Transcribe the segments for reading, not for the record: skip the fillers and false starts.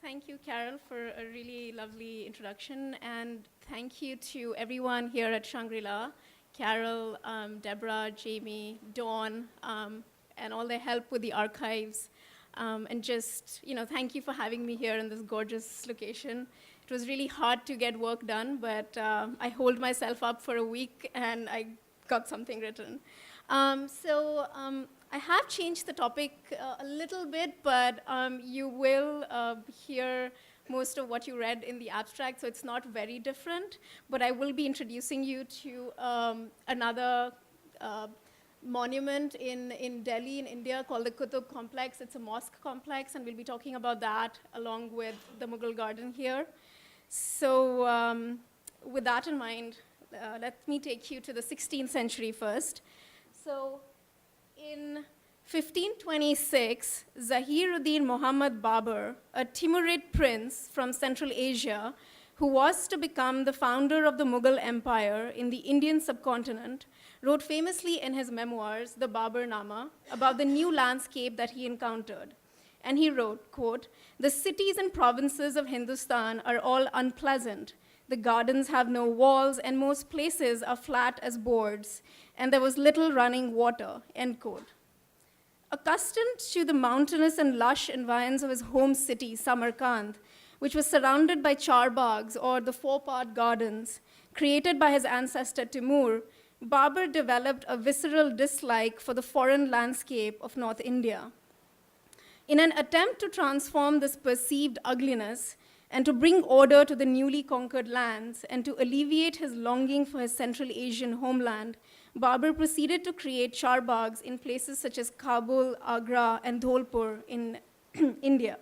thank you, Carol, for a really lovely introduction, and thank you to everyone here at Shangri-La, Carol, Deborah, Jamie, Dawn, and all their help with the archives. And just, thank you for having me here in this gorgeous location. It was really hard to get work done, but I holed myself up for a week, and I got something written. I have changed the topic a little bit, but you will hear most of what you read in the abstract, so it's not very different. But I will be introducing you to another monument in Delhi, in India, called the Qutb Complex. It's a mosque complex, and we'll be talking about that along with the Mughal garden here. So with that in mind, let me take you to the 16th century first. So in 1526, Zahiruddin Muhammad Babur, a Timurid prince from Central Asia, who was to become the founder of the Mughal Empire in the Indian subcontinent, wrote famously in his memoirs, the Baburnama, about the new landscape that he encountered. And he wrote, quote, "The cities and provinces of Hindustan are all unpleasant. The gardens have no walls, and most places are flat as boards, and there was little running water," end quote. Accustomed to the mountainous and lush environs of his home city, Samarkand, which was surrounded by charbarghs, or the four-part gardens, created by his ancestor Timur, Babur developed a visceral dislike for the foreign landscape of North India. In an attempt to transform this perceived ugliness and to bring order to the newly conquered lands and to alleviate his longing for his Central Asian homeland, Babur proceeded to create charbarghs in places such as Kabul, Agra, and Dholpur in India.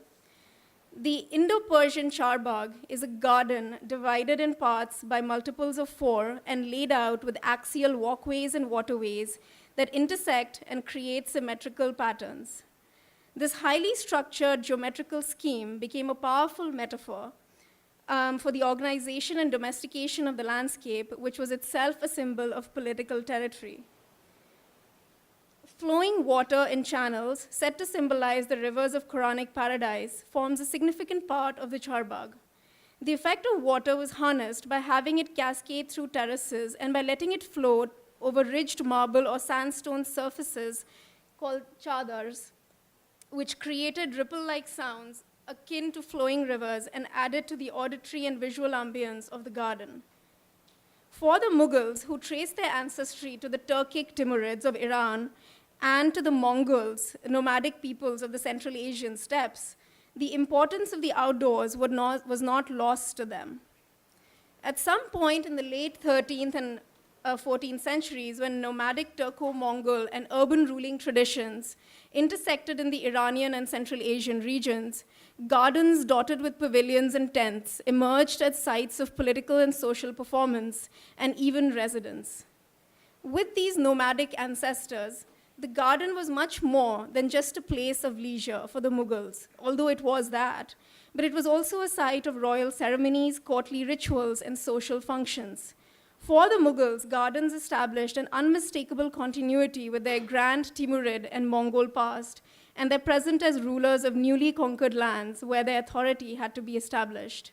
The Indo-Persian charbagh is a garden divided in parts by multiples of 4 and laid out with axial walkways and waterways that intersect and create symmetrical patterns. This highly structured geometrical scheme became a powerful metaphor for the organization and domestication of the landscape, which was itself a symbol of political territory. Flowing water in channels, set to symbolize the rivers of Quranic paradise, forms a significant part of the charbagh. The effect of water was harnessed by having it cascade through terraces and by letting it flow over ridged marble or sandstone surfaces called chadars, which created ripple-like sounds akin to flowing rivers and added to the auditory and visual ambience of the garden. For the Mughals, who traced their ancestry to the Turkic Timurids of Iran and to the Mongols, nomadic peoples of the Central Asian steppes, the importance of the outdoors was not lost to them. At some point in the late 13th and 14th centuries, when nomadic Turco-Mongol and urban ruling traditions intersected in the Iranian and Central Asian regions, gardens dotted with pavilions and tents emerged as sites of political and social performance and even residence. With these nomadic ancestors, the garden was much more than just a place of leisure for the Mughals, although it was that, but it was also a site of royal ceremonies, courtly rituals, and social functions. For the Mughals, gardens established an unmistakable continuity with their grand Timurid and Mongol past, and their present as rulers of newly conquered lands where their authority had to be established.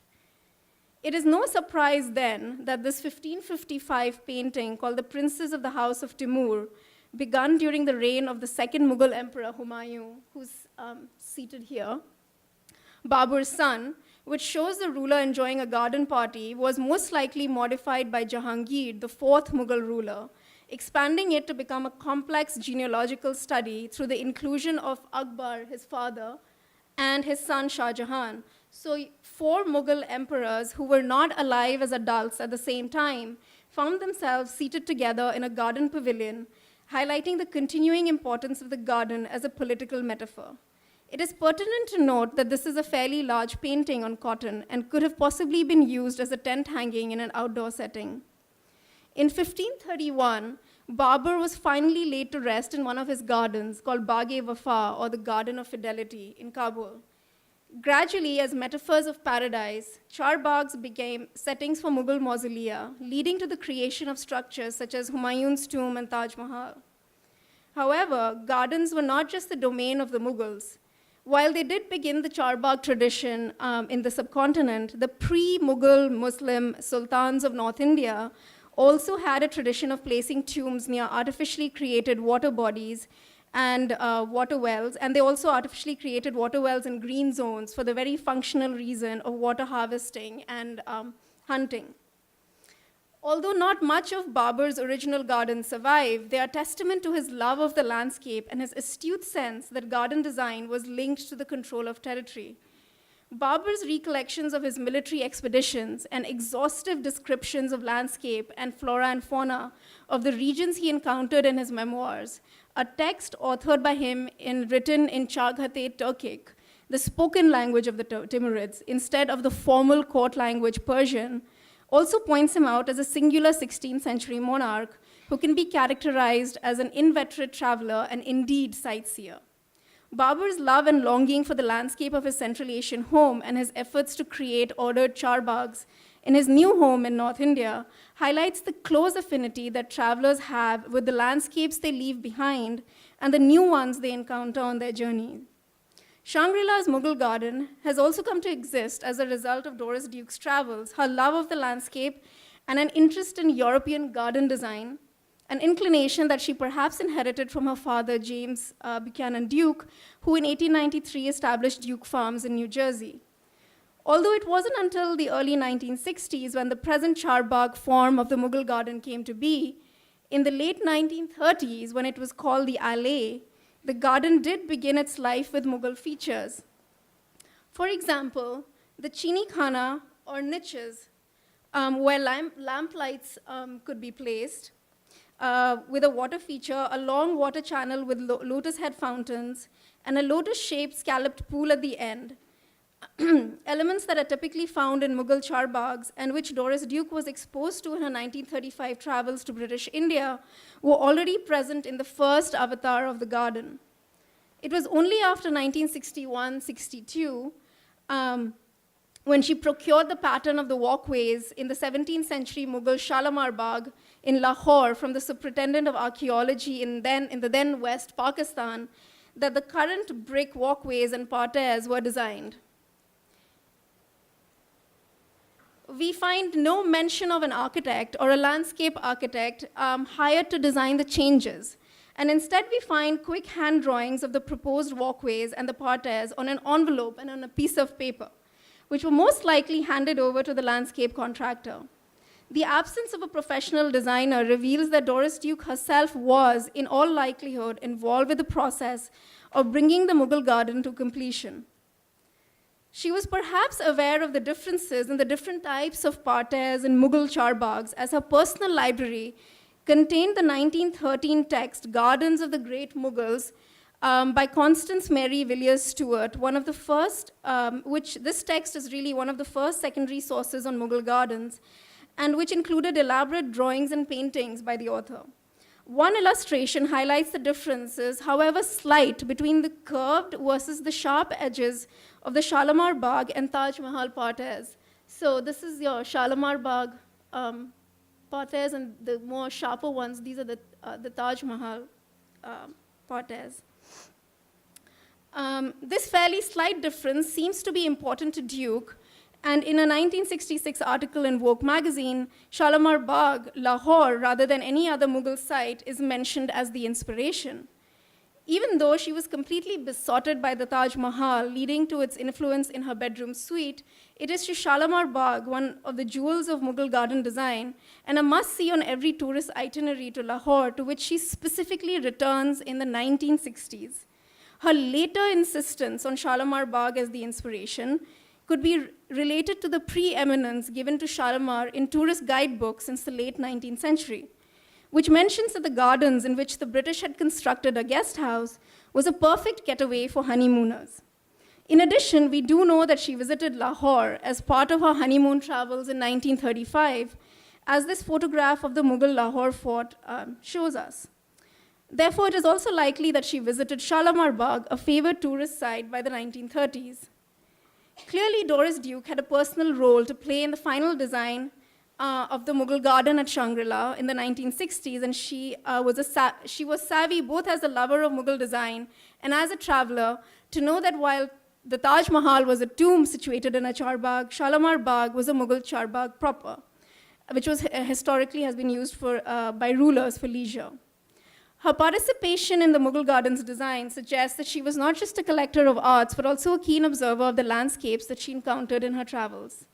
It is no surprise then that this 1555 painting called The Princes of the House of Timur, begun during the reign of the second Mughal emperor Humayun, who's seated here, Babur's son, which shows the ruler enjoying a garden party, was most likely modified by Jahangir, the fourth Mughal ruler, expanding it to become a complex genealogical study through the inclusion of Akbar, his father, and his son Shah Jahan. So 4 Mughal emperors who were not alive as adults at the same time found themselves seated together in a garden pavilion, highlighting the continuing importance of the garden as a political metaphor. It is pertinent to note that this is a fairly large painting on cotton and could have possibly been used as a tent hanging in an outdoor setting. In 1531, Babur was finally laid to rest in one of his gardens called Bagh-e-Wafa, or the Garden of Fidelity, in Kabul. Gradually, as metaphors of paradise, charbaghs became settings for Mughal mausolea, leading to the creation of structures such as Humayun's tomb and Taj Mahal. However, gardens were not just the domain of the Mughals. While they did begin the charbagh tradition in the subcontinent, the pre-Mughal Muslim sultans of North India also had a tradition of placing tombs near artificially created water bodies and water wells, and they also artificially created water wells in green zones for the very functional reason of water harvesting and hunting. Although not much of Babur's original gardens survive, they are testament to his love of the landscape and his astute sense that garden design was linked to the control of territory. Babur's recollections of his military expeditions and exhaustive descriptions of landscape and flora and fauna of the regions he encountered in his memoirs, a text authored by him written in Charghatay Turkic, the spoken language of the Timurids, instead of the formal court language Persian, also points him out as a singular 16th century monarch who can be characterized as an inveterate traveler and indeed sightseer. Babur's love and longing for the landscape of his Central Asian home and his efforts to create ordered charbaghs in his new home in North India highlights the close affinity that travelers have with the landscapes they leave behind and the new ones they encounter on their journey. Shangri-La's Mughal garden has also come to exist as a result of Doris Duke's travels, her love of the landscape, and an interest in European garden design, an inclination that she perhaps inherited from her father, James Buchanan Duke, who in 1893 established Duke Farms in New Jersey. Although it wasn't until the early 1960s when the present charbagh form of the Mughal garden came to be, in the late 1930s when it was called the Allée, the garden did begin its life with Mughal features. For example, the chini khana, or niches, where lamp lights could be placed, with a water feature, a long water channel with lotus head fountains, and a lotus-shaped scalloped pool at the end. Elements that are typically found in Mughal charbaghs and which Doris Duke was exposed to in her 1935 travels to British India were already present in the first avatar of the garden. It was only after 1961-62 when she procured the pattern of the walkways in the 17th century Mughal Shalamar Bagh in Lahore from the superintendent of archaeology in the then West Pakistan, that the current brick walkways and parterres were designed. We find no mention of an architect or a landscape architect hired to design the changes. And instead, we find quick hand drawings of the proposed walkways and the parterres on an envelope and on a piece of paper, which were most likely handed over to the landscape contractor. The absence of a professional designer reveals that Doris Duke herself was, in all likelihood, involved with the process of bringing the Mughal garden to completion. She was perhaps aware of the differences in the different types of parterres in Mughal charbaghs, as her personal library contained the 1913 text Gardens of the Great Mughals by Constance Mary Villiers Stewart, one of the first, which this text is really one of the first secondary sources on Mughal gardens, and which included elaborate drawings and paintings by the author. One illustration highlights the differences, however slight, between the curved versus the sharp edges of the Shalamar Bagh and Taj Mahal parterres. So this is your Shalamar Bagh parterres, and the more sharper ones, these are the Taj Mahal parterres. This fairly slight difference seems to be important to Duke, and in a 1966 article in Vogue magazine, Shalamar Bagh, Lahore, rather than any other Mughal site, is mentioned as the inspiration. Even though she was completely besotted by the Taj Mahal, leading to its influence in her bedroom suite, it is to Shalamar Bagh, one of the jewels of Mughal garden design, and a must-see on every tourist itinerary to Lahore, to which she specifically returns in the 1960s. Her later insistence on Shalamar Bagh as the inspiration could be related to the preeminence given to Shalamar in tourist guidebooks since the late 19th century, which mentions that the gardens in which the British had constructed a guest house was a perfect getaway for honeymooners. In addition, we do know that she visited Lahore as part of her honeymoon travels in 1935, as this photograph of the Mughal Lahore fort shows us. Therefore, it is also likely that she visited Shalamar Bagh, a favored tourist site by the 1930s. Clearly, Doris Duke had a personal role to play in the final design of the Mughal garden at Shangri in the 1960s, and she was savvy both as a lover of Mughal design and as a traveler to know that while the Taj Mahal was a tomb situated in a charbargh, Shalamar Bagh was a Mughal charbargh proper, which was historically has been used by rulers for leisure. Her participation in the Mughal garden's design suggests that she was not just a collector of arts, but also a keen observer of the landscapes that she encountered in her travels.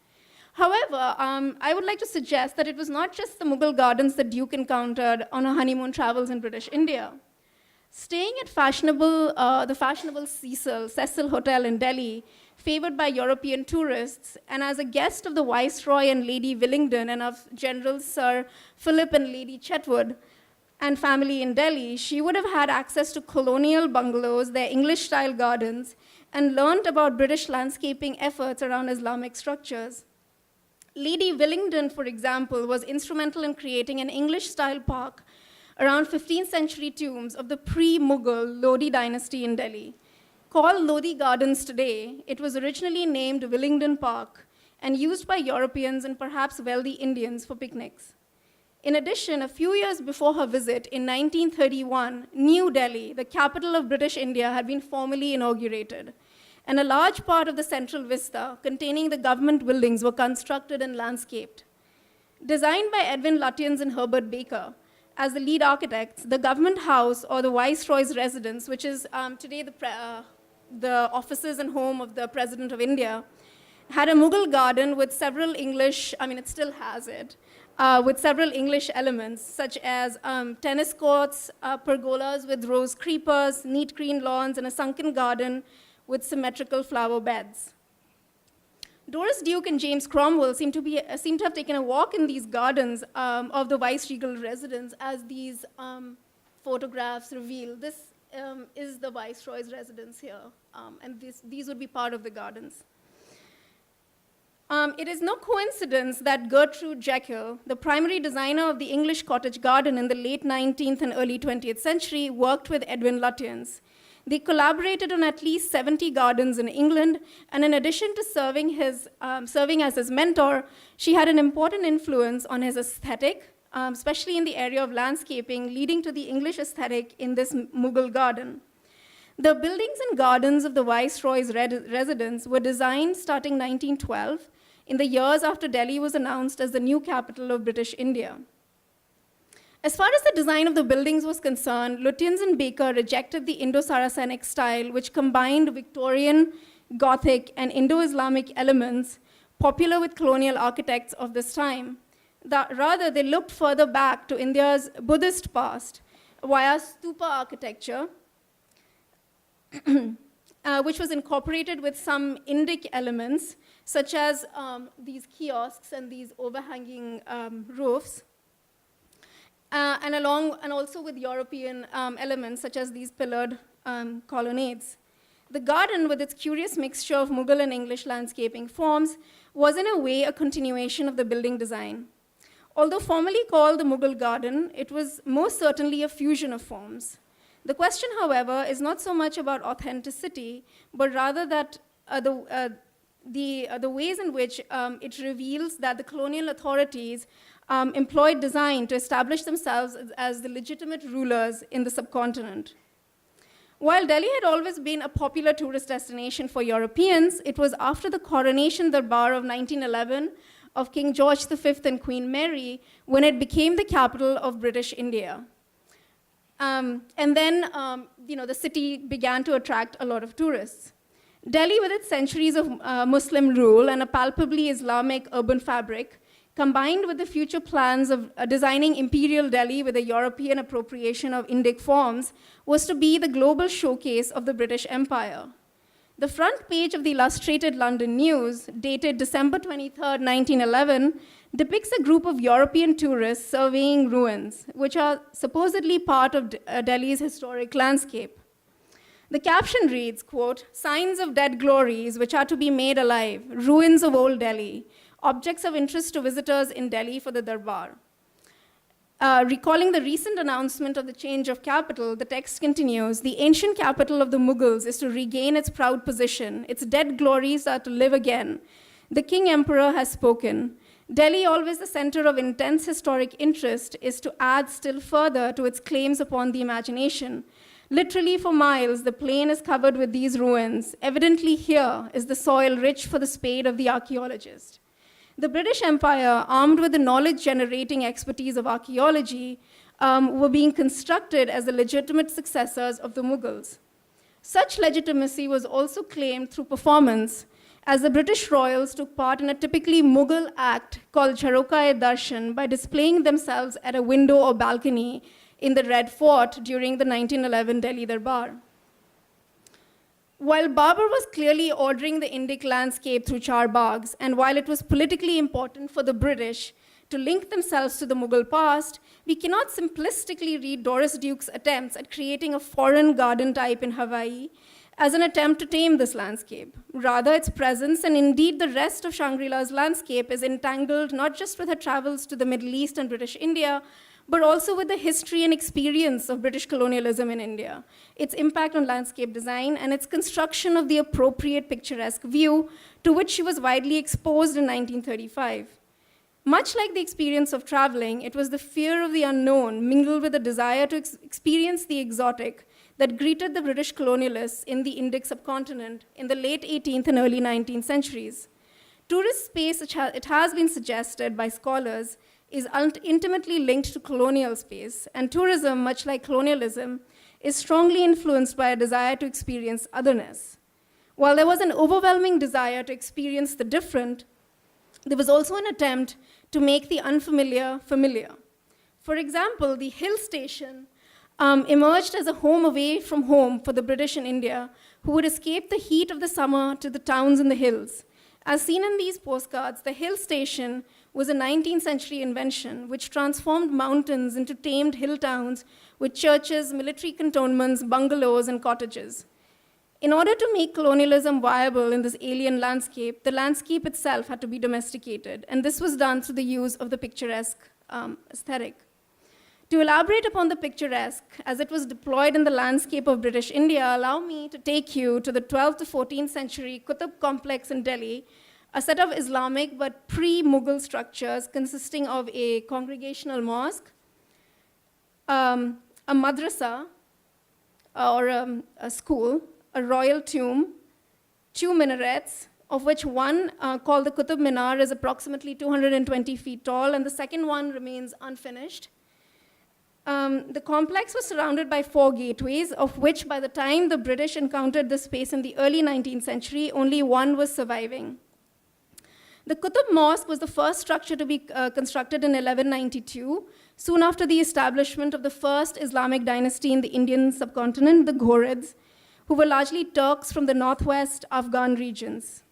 However, I would like to suggest that it was not just the Mughal gardens that Duke encountered on her honeymoon travels in British India. Staying at the fashionable Cecil Hotel in Delhi, favored by European tourists, and as a guest of the Viceroy and Lady Willingdon and of General Sir Philip and Lady Chetwood and family in Delhi, she would have had access to colonial bungalows, their English-style gardens, and learned about British landscaping efforts around Islamic structures. Lady Willingdon, for example, was instrumental in creating an English-style park around 15th century tombs of the pre-Mughal Lodi dynasty in Delhi. Called Lodi Gardens today, it was originally named Willingdon Park and used by Europeans and perhaps wealthy Indians for picnics. In addition, a few years before her visit in 1931, New Delhi, the capital of British India, had been formally inaugurated, and a large part of the central vista containing the government buildings were constructed and landscaped. Designed by Edwin Lutyens and Herbert Baker as the lead architects, the government house, or the Viceroy's residence, which is today the offices and home of the President of India, had a Mughal garden with several English, it still has it, with several English elements, such as tennis courts, pergolas with rose creepers, neat green lawns, and a sunken garden with symmetrical flower beds. Doris Duke and James Cromwell seem to have taken a walk in these gardens of the viceregal residence, as these photographs reveal. This is the Viceroy's residence here, and these would be part of the gardens. It is no coincidence that Gertrude Jekyll, the primary designer of the English cottage garden in the late 19th and early 20th century, worked with Edwin Lutyens. They collaborated on at least 70 gardens in England, and in addition to serving as his mentor, she had an important influence on his aesthetic, especially in the area of landscaping, leading to the English aesthetic in this Mughal garden. The buildings and gardens of the Viceroy's residence were designed starting 1912, in the years after Delhi was announced as the new capital of British India. As far as the design of the buildings was concerned, Lutyens and Baker rejected the Indo-Saracenic style, which combined Victorian, Gothic, and Indo-Islamic elements popular with colonial architects of this time. Rather, they looked further back to India's Buddhist past via stupa architecture, which was incorporated with some Indic elements, such as these kiosks and these overhanging roofs, and also with European elements, such as these pillared colonnades. The garden, with its curious mixture of Mughal and English landscaping forms, was in a way a continuation of the building design. Although formally called the Mughal garden, it was most certainly a fusion of forms. The question, however, is not so much about authenticity, but rather that the ways in which it reveals that the colonial authorities employed design to establish themselves as the legitimate rulers in the subcontinent. While Delhi had always been a popular tourist destination for Europeans, it was after the coronation Darbar of 1911 of King George V and Queen Mary when it became the capital of British India. And then, the city began to attract a lot of tourists. Delhi, with its centuries of Muslim rule and a palpably Islamic urban fabric, combined with the future plans of designing imperial Delhi with a European appropriation of Indic forms, was to be the global showcase of the British Empire. The front page of the Illustrated London News, dated December 23, 1911, depicts a group of European tourists surveying ruins, which are supposedly part of Delhi's historic landscape. The caption reads, quote, "Signs of dead glories which are to be made alive, ruins of old Delhi, objects of interest to visitors in Delhi for the Darbar." Recalling the recent announcement of the change of capital, the text continues, "The ancient capital of the Mughals is to regain its proud position. Its dead glories are to live again. The King Emperor has spoken. Delhi, always the center of intense historic interest, is to add still further to its claims upon the imagination. Literally for miles, the plain is covered with these ruins. Evidently here is the soil rich for the spade of the archaeologist. The British Empire, armed with the knowledge-generating expertise of archaeology, were being constructed as the legitimate successors of the Mughals. Such legitimacy was also claimed through performance, as the British royals took part in a typically Mughal act called Charoka-e-Darshan by displaying themselves at a window or balcony in the Red Fort during the 1911 Delhi Darbar. While Babur was clearly ordering the Indic landscape through charbarghs, and while it was politically important for the British to link themselves to the Mughal past, we cannot simplistically read Doris Duke's attempts at creating a foreign garden type in Hawaii as an attempt to tame this landscape. Rather, its presence, and indeed the rest of Shangri-La's landscape, is entangled not just with her travels to the Middle East and British India, but also with the history and experience of British colonialism in India, its impact on landscape design, and its construction of the appropriate picturesque view to which she was widely exposed in 1935. Much like the experience of traveling, it was the fear of the unknown mingled with the desire to experience the exotic that greeted the British colonialists in the Indic subcontinent in the late 18th and early 19th centuries. Tourist space, it has been suggested by scholars, is intimately linked to colonial space, and tourism, much like colonialism, is strongly influenced by a desire to experience otherness. While there was an overwhelming desire to experience the different, there was also an attempt to make the unfamiliar familiar. For example, the hill station emerged as a home away from home for the British in India, who would escape the heat of the summer to the towns in the hills. As seen in these postcards, the hill station was a 19th century invention which transformed mountains into tamed hill towns with churches, military cantonments, bungalows, and cottages. In order to make colonialism viable in this alien landscape, the landscape itself had to be domesticated, and this was done through the use of the picturesque aesthetic. To elaborate upon the picturesque as it was deployed in the landscape of British India, allow me to take you to the 12th to 14th century Qutb complex in Delhi, a set of Islamic but pre-Mughal structures consisting of a congregational mosque, a madrasa, or a school, a royal tomb, 2 minarets, of which one, called the Qutb Minar, is approximately 220 feet tall, and the second one remains unfinished. The complex was surrounded by 4 gateways, of which by the time the British encountered this space in the early 19th century, only one was surviving. The Qutb Mosque was the first structure to be constructed in 1192, soon after the establishment of the first Islamic dynasty in the Indian subcontinent, the Ghurids, who were largely Turks from the northwest Afghan regions.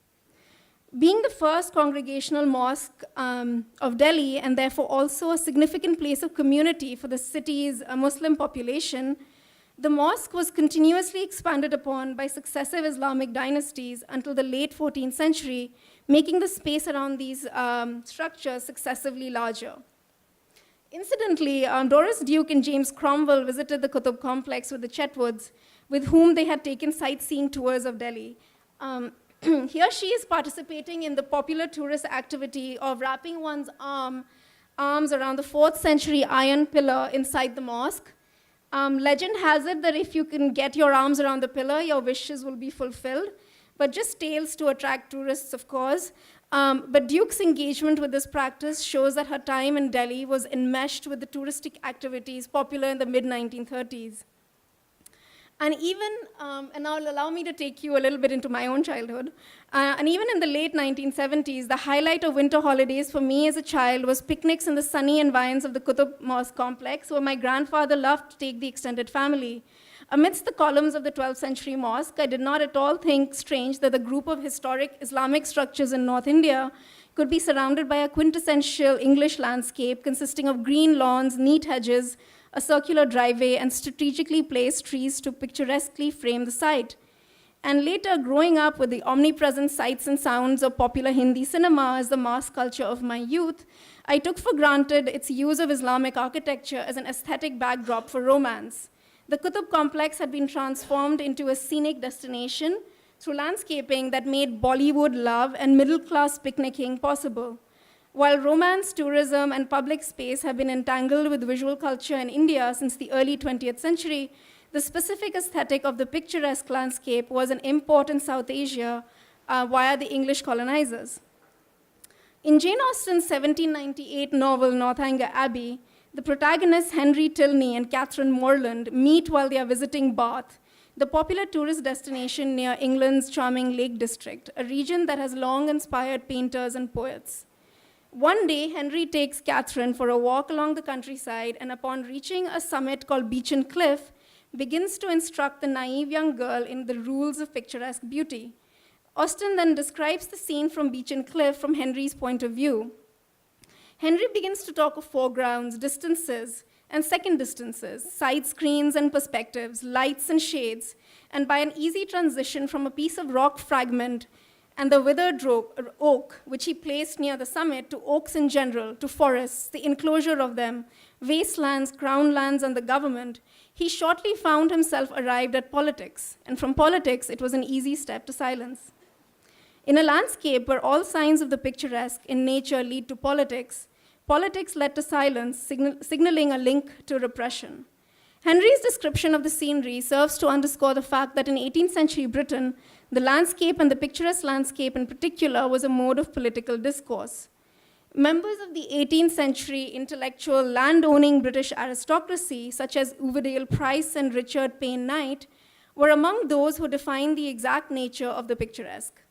Being the first congregational mosque of Delhi, and therefore also a significant place of community for the city's Muslim population, the mosque was continuously expanded upon by successive Islamic dynasties until the late 14th century, making the space around these structures successively larger. Incidentally, Doris Duke and James Cromwell visited the Qutb complex with the Chetwoods, with whom they had taken sightseeing tours of Delhi. Here she is participating in the popular tourist activity of wrapping one's arms around the 4th century iron pillar inside the mosque. Legend has it that if you can get your arms around the pillar, your wishes will be fulfilled, but just tales to attract tourists, of course. But Duke's engagement with this practice shows that her time in Delhi was enmeshed with the touristic activities popular in the mid-1930s. And even, and now allow me to take you a little bit into my own childhood, and even in the late 1970s, the highlight of winter holidays for me as a child was picnics in the sunny environs of the Qutb Mosque complex, where my grandfather loved to take the extended family. Amidst the columns of the 12th century mosque, I did not at all think strange that the group of historic Islamic structures in North India could be surrounded by a quintessential English landscape consisting of green lawns, neat hedges, a circular driveway, and strategically placed trees to picturesquely frame the site. And later, growing up with the omnipresent sights and sounds of popular Hindi cinema as the mass culture of my youth, I took for granted its use of Islamic architecture as an aesthetic backdrop for romance. The Qutb complex had been transformed into a scenic destination through landscaping that made Bollywood love and middle-class picnicking possible. While romance, tourism, and public space have been entangled with visual culture in India since the early 20th century, the specific aesthetic of the picturesque landscape was an import in South Asia via the English colonizers. In Jane Austen's 1798 novel Northanger Abbey, the protagonists Henry Tilney and Catherine Morland meet while they are visiting Bath, the popular tourist destination near England's charming Lake District, a region that has long inspired painters and poets. One day, Henry takes Catherine for a walk along the countryside, and upon reaching a summit called Beechen Cliff, begins to instruct the naive young girl in the rules of picturesque beauty. Austen then describes the scene from Beechen Cliff from Henry's point of view. Henry begins to talk of foregrounds, distances, and second distances, side screens and perspectives, lights and shades, and by an easy transition from a piece of rock fragment and the withered oak, which he placed near the summit, to oaks in general, to forests, the enclosure of them, wastelands, crown lands, and the government, he shortly found himself arrived at politics, and from politics, it was an easy step to silence. In a landscape where all signs of the picturesque in nature lead to politics, politics led to silence, signaling a link to repression. Henry's description of the scenery serves to underscore the fact that in 18th century Britain, the landscape, and the picturesque landscape in particular, was a mode of political discourse. Members of the 18th century intellectual land-owning British aristocracy, such as Uvedale Price and Richard Payne Knight, were among those who defined the exact nature of the picturesque.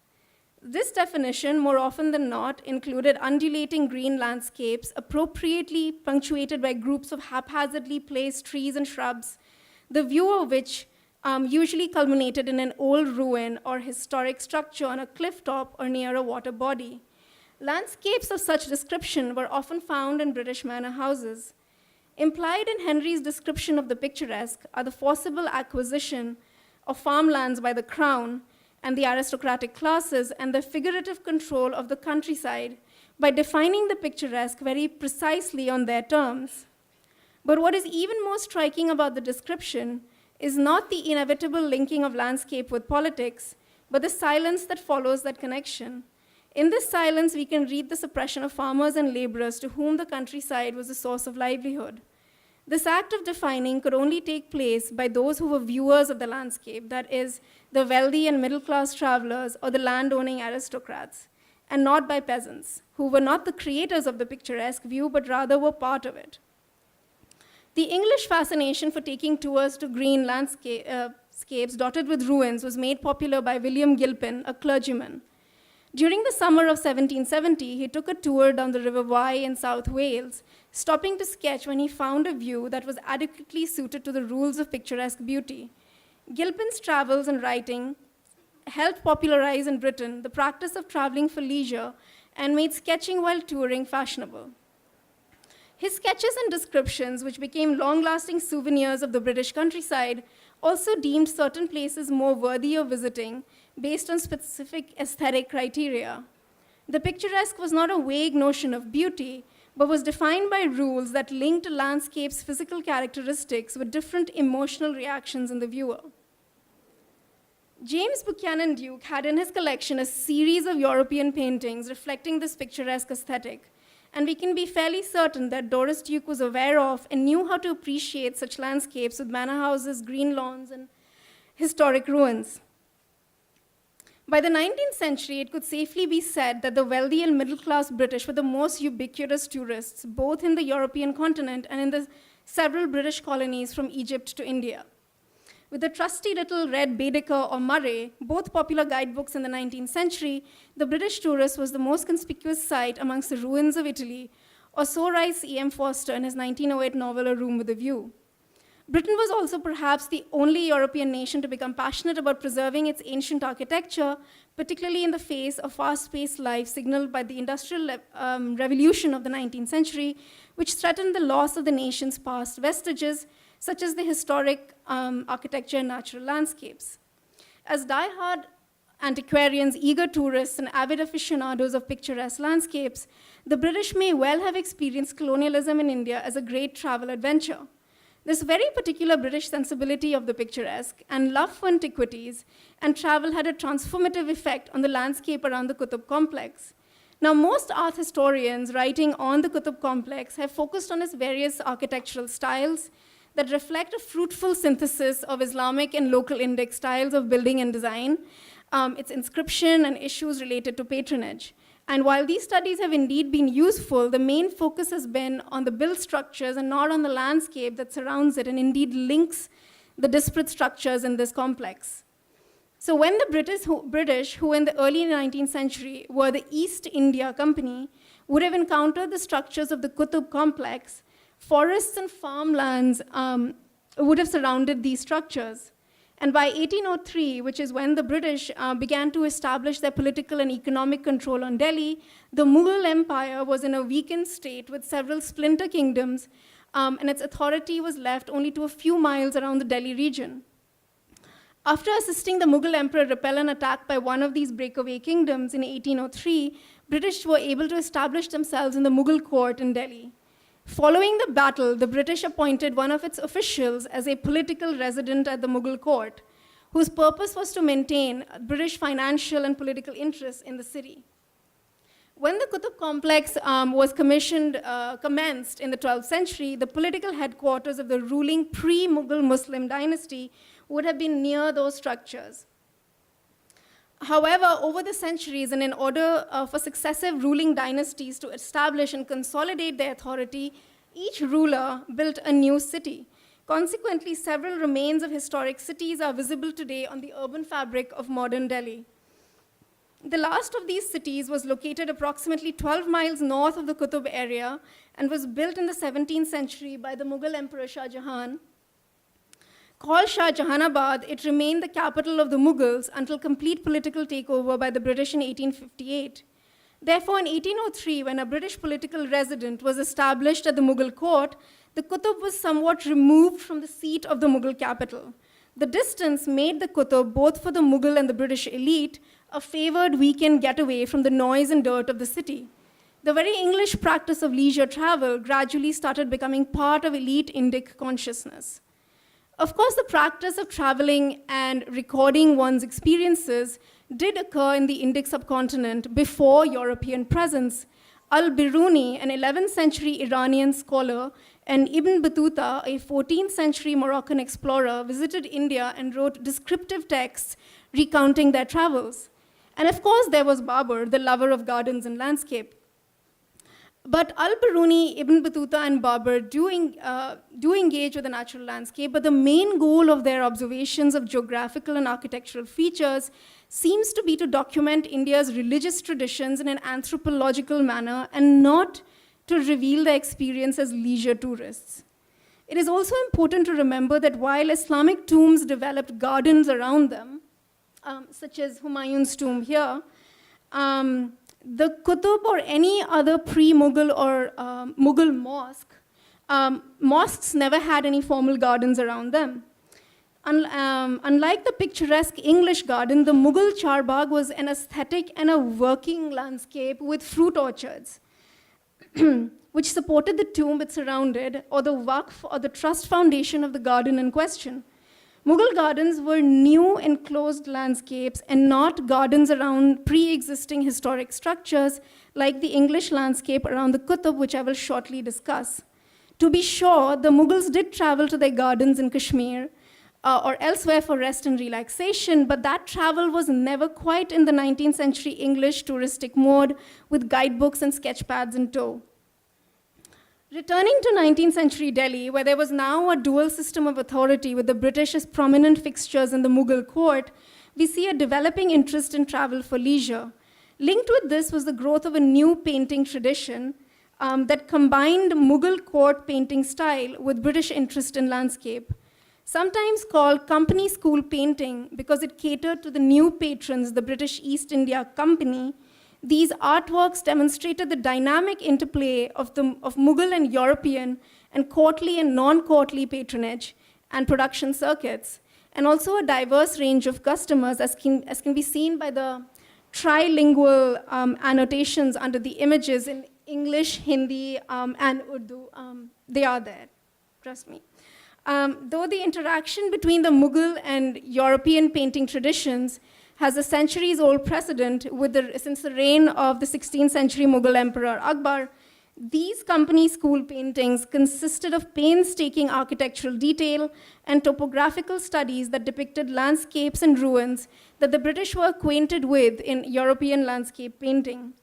This definition, more often than not, included undulating green landscapes appropriately punctuated by groups of haphazardly placed trees and shrubs, the view of which usually culminated in an old ruin or historic structure on a cliff top or near a water body. Landscapes of such description were often found in British manor houses. Implied in Henry's description of the picturesque are the forcible acquisition of farmlands by the crown and the aristocratic classes, and the figurative control of the countryside by defining the picturesque very precisely on their terms. But what is even more striking about the description is not the inevitable linking of landscape with politics, but the silence that follows that connection. In this silence, we can read the suppression of farmers and laborers to whom the countryside was a source of livelihood. This act of defining could only take place by those who were viewers of the landscape, that is, the wealthy and middle-class travelers or the land-owning aristocrats, and not by peasants, who were not the creators of the picturesque view, but rather were part of it. The English fascination for taking tours to green landscapes dotted with ruins was made popular by William Gilpin, a clergyman. During the summer of 1770, he took a tour down the River Wye in South Wales, stopping to sketch when he found a view that was adequately suited to the rules of picturesque beauty. Gilpin's travels and writing helped popularize in Britain the practice of traveling for leisure and made sketching while touring fashionable. His sketches and descriptions, which became long-lasting souvenirs of the British countryside, also deemed certain places more worthy of visiting based on specific aesthetic criteria. The picturesque was not a vague notion of beauty, but was defined by rules that linked a landscape's physical characteristics with different emotional reactions in the viewer. James Buchanan Duke had in his collection a series of European paintings reflecting this picturesque aesthetic, and we can be fairly certain that Doris Duke was aware of and knew how to appreciate such landscapes with manor houses, green lawns, and historic ruins. By the 19th century, it could safely be said that the wealthy and middle-class British were the most ubiquitous tourists, both in the European continent and in the several British colonies from Egypt to India. With the trusty little red Baedeker or Murray, both popular guidebooks in the 19th century, the British tourist was the most conspicuous sight amongst the ruins of Italy, or so writes E.M. Forster in his 1908 novel, A Room with a View. Britain was also perhaps the only European nation to become passionate about preserving its ancient architecture, particularly in the face of fast-paced life signaled by the Industrial Revolution of the 19th century, which threatened the loss of the nation's past vestiges, such as the historic architecture and natural landscapes. As die-hard antiquarians, eager tourists, and avid aficionados of picturesque landscapes, the British may well have experienced colonialism in India as a great travel adventure. This very particular British sensibility of the picturesque and love for antiquities and travel had a transformative effect on the landscape around the Kudo Complex. Now, most art historians writing on the Qutb complex have focused on its various architectural styles that reflect a fruitful synthesis of Islamic and local Indic styles of building and design, its inscription and issues related to patronage. And while these studies have indeed been useful, the main focus has been on the built structures and not on the landscape that surrounds it and indeed links the disparate structures in this complex. So when the British, who in the early 19th century were the East India Company, would have encountered the structures of the Qutb complex, forests and farmlands would have surrounded these structures. And by 1803, which is when the British began to establish their political and economic control on Delhi, the Mughal Empire was in a weakened state with several splinter kingdoms, and its authority was left only to a few miles around the Delhi region. After assisting the Mughal emperor repel an attack by one of these breakaway kingdoms in 1803, British were able to establish themselves in the Mughal court in Delhi. Following the battle, the British appointed one of its officials as a political resident at the Mughal court, whose purpose was to maintain British financial and political interests in the city. When the Qutb complex was commenced in the 12th century, the political headquarters of the ruling pre-Mughal Muslim dynasty would have been near those structures. However, over the centuries, and in order for successive ruling dynasties to establish and consolidate their authority, each ruler built a new city. Consequently, several remains of historic cities are visible today on the urban fabric of modern Delhi. The last of these cities was located approximately 12 miles north of the Qutb area and was built in the 17th century by the Mughal Emperor Shah Jahan. Called Shah Jahanabad, it remained the capital of the Mughals until complete political takeover by the British in 1858. Therefore, in 1803, when a British political resident was established at the Mughal court, the Qutb was somewhat removed from the seat of the Mughal capital. The distance made the Qutb, both for the Mughal and the British elite, a favored weekend getaway from the noise and dirt of the city. The very English practice of leisure travel gradually started becoming part of elite Indic consciousness. Of course, the practice of traveling and recording one's experiences did occur in the Indic subcontinent before European presence. Al-Biruni, an 11th century Iranian scholar, and Ibn Battuta, a 14th century Moroccan explorer, visited India and wrote descriptive texts recounting their travels. And of course, there was Babur, the lover of gardens and landscape. But Al-Biruni, Ibn Battuta, and Babur do engage with the natural landscape, but the main goal of their observations of geographical and architectural features seems to be to document India's religious traditions in an anthropological manner and not to reveal their experience as leisure tourists. It is also important to remember that while Islamic tombs developed gardens around them, such as Humayun's tomb here, the Qutb or any other pre-Mughal or Mughal mosque, mosques never had any formal gardens around them. Unlike the picturesque English garden, the Mughal charbargh was an aesthetic and a working landscape with fruit orchards, which supported the tomb it surrounded, or the waqf or the trust foundation of the garden in question. Mughal gardens were new enclosed landscapes and not gardens around pre-existing historic structures like the English landscape around the Qutb, which I will shortly discuss. To be sure, the Mughals did travel to their gardens in Kashmir or elsewhere for rest and relaxation, but that travel was never quite in the 19th century English touristic mode with guidebooks and sketchpads in tow. Returning to 19th century Delhi, where there was now a dual system of authority with the British as prominent fixtures in the Mughal court, we see a developing interest in travel for leisure. Linked with this was the growth of a new painting tradition that combined Mughal court painting style with British interest in landscape. Sometimes called company school painting because it catered to the new patrons, the British East India Company, these artworks demonstrated the dynamic interplay of Mughal and European and courtly and non-courtly patronage and production circuits, and also a diverse range of customers, as can be seen by the trilingual annotations under the images in English, Hindi, and Urdu. They are there, trust me. Though the interaction between the Mughal and European painting traditions has a centuries-old precedent since the reign of the 16th century Mughal Emperor Akbar. These company school paintings consisted of painstaking architectural detail and topographical studies that depicted landscapes and ruins that the British were acquainted with in European landscape painting.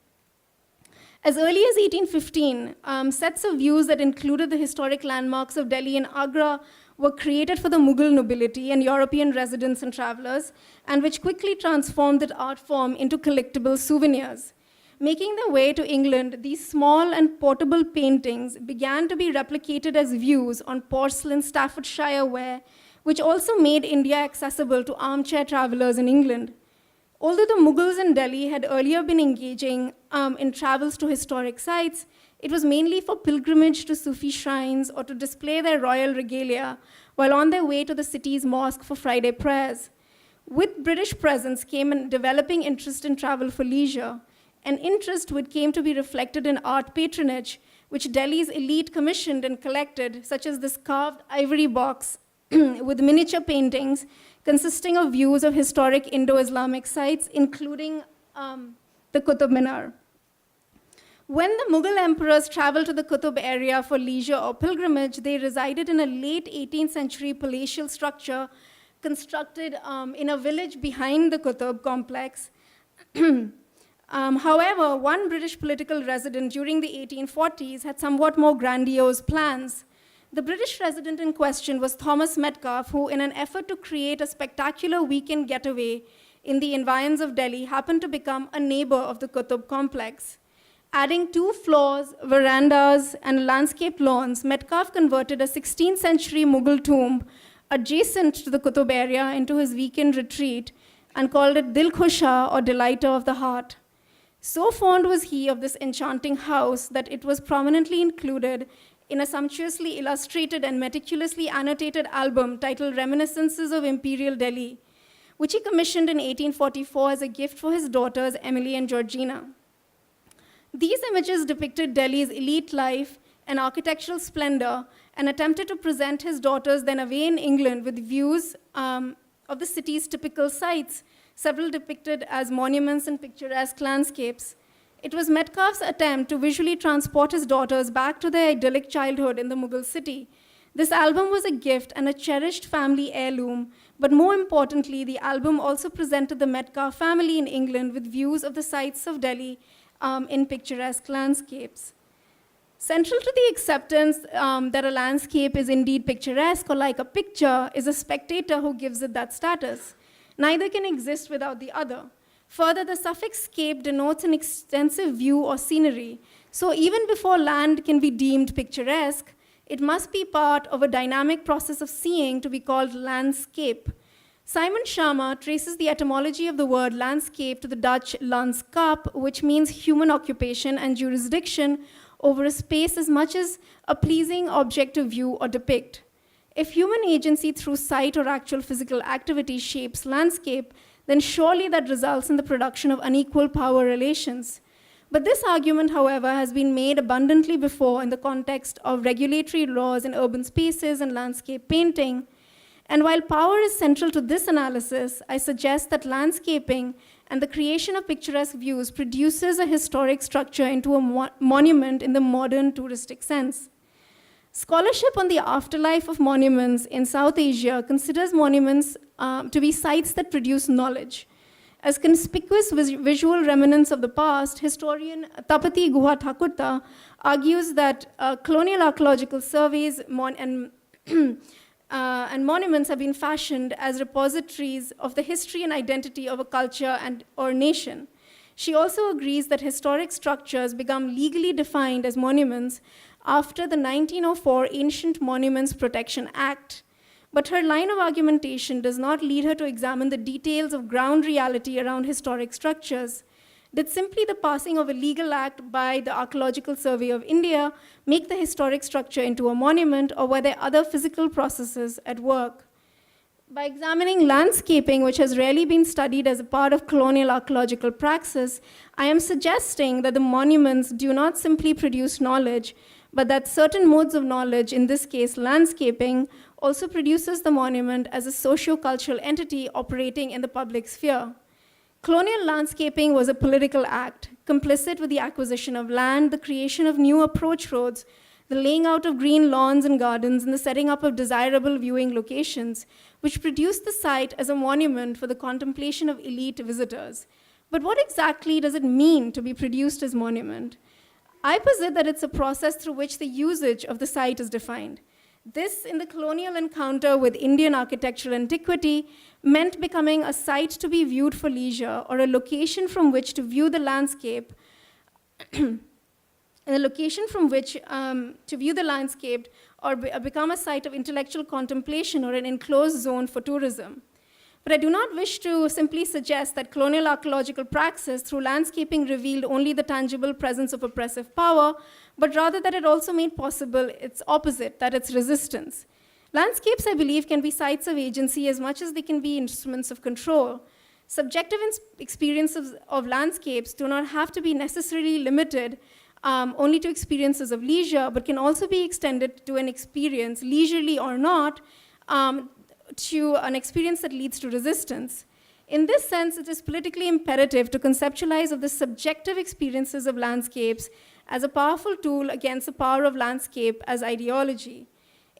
As early as 1815, sets of views that included the historic landmarks of Delhi and Agra were created for the Mughal nobility and European residents and travelers, and which quickly transformed that art form into collectible souvenirs. Making their way to England, these small and portable paintings began to be replicated as views on porcelain Staffordshire ware, which also made India accessible to armchair travelers in England. Although the Mughals in Delhi had earlier been engaging in travels to historic sites, it was mainly for pilgrimage to Sufi shrines or to display their royal regalia while on their way to the city's mosque for Friday prayers. With British presence came a developing interest in travel for leisure, an interest which came to be reflected in art patronage, which Delhi's elite commissioned and collected, such as this carved ivory box with miniature paintings consisting of views of historic Indo-Islamic sites, including the Qutb Minar. When the Mughal emperors traveled to the Qutb area for leisure or pilgrimage, they resided in a late 18th century palatial structure constructed in a village behind the Kudo Complex. However, one British political resident during the 1840s had somewhat more grandiose plans. The British resident in question was Thomas Metcalfe, who, in an effort to create a spectacular weekend getaway in the environs of Delhi, happened to become a neighbor of the Qutb Complex. Adding 2 floors, verandas, and landscaped lawns, Metcalfe converted a 16th century Mughal tomb adjacent to the Qutb area into his weekend retreat and called it Dilkhusha, or Delighter of the Heart. So fond was he of this enchanting house that it was prominently included in a sumptuously illustrated and meticulously annotated album titled Reminiscences of Imperial Delhi, which he commissioned in 1844 as a gift for his daughters, Emily and Georgina. These images depicted Delhi's elite life and architectural splendor and attempted to present his daughters then away in England with views of the city's typical sites, several depicted as monuments and picturesque landscapes. It was Metcalfe's attempt to visually transport his daughters back to their idyllic childhood in the Mughal city. This album was a gift and a cherished family heirloom, but more importantly, the album also presented the Metcalfe family in England with views of the sights of Delhi in picturesque landscapes. Central to the acceptance that a landscape is indeed picturesque or like a picture is a spectator who gives it that status. Neither can exist without the other. Further, the suffix scape denotes an extensive view or scenery. So even before land can be deemed picturesque, it must be part of a dynamic process of seeing to be called landscape. Simon Schama traces the etymology of the word landscape to the Dutch landskap, which means human occupation and jurisdiction over a space as much as a pleasing object to view or depict. If human agency through sight or actual physical activity shapes landscape, then surely that results in the production of unequal power relations. But this argument, however, has been made abundantly before in the context of regulatory laws in urban spaces and landscape painting. And while power is central to this analysis, I suggest that landscaping and the creation of picturesque views produces a historic structure into a monument in the modern touristic sense. Scholarship on the afterlife of monuments in South Asia considers monuments to be sites that produce knowledge. As conspicuous visual remnants of the past, historian Tapati Guha Thakurta argues that colonial archaeological surveys and monuments have been fashioned as repositories of the history and identity of a culture or nation. She also agrees that historic structures become legally defined as monuments after the 1904 Ancient Monuments Protection Act. But her line of argumentation does not lead her to examine the details of ground reality around historic structures. Did simply the passing of a legal act by the Archaeological Survey of India make the historic structure into a monument, or were there other physical processes at work? By examining landscaping, which has rarely been studied as a part of colonial archaeological praxis, I am suggesting that the monuments do not simply produce knowledge, but that certain modes of knowledge, in this case landscaping, also produces the monument as a socio-cultural entity operating in the public sphere. Colonial landscaping was a political act, complicit with the acquisition of land, the creation of new approach roads, the laying out of green lawns and gardens, and the setting up of desirable viewing locations, which produced the site as a monument for the contemplation of elite visitors. But what exactly does it mean to be produced as monument? I posit that it's a process through which the usage of the site is defined. This, in the colonial encounter with Indian architectural antiquity, meant becoming a site to be viewed for leisure or a location from which to view the landscape, a location from which to view the landscape or become a site of intellectual contemplation or an enclosed zone for tourism. But I do not wish to simply suggest that colonial archaeological praxis through landscaping revealed only the tangible presence of oppressive power, but rather that it also made possible its opposite, that it's resistance. Landscapes, I believe, can be sites of agency as much as they can be instruments of control. Subjective experiences of landscapes do not have to be necessarily limited only to experiences of leisure, but can also be extended to an experience, leisurely or not, to an experience that leads to resistance. In this sense, it is politically imperative to conceptualize of the subjective experiences of landscapes as a powerful tool against the power of landscape as ideology.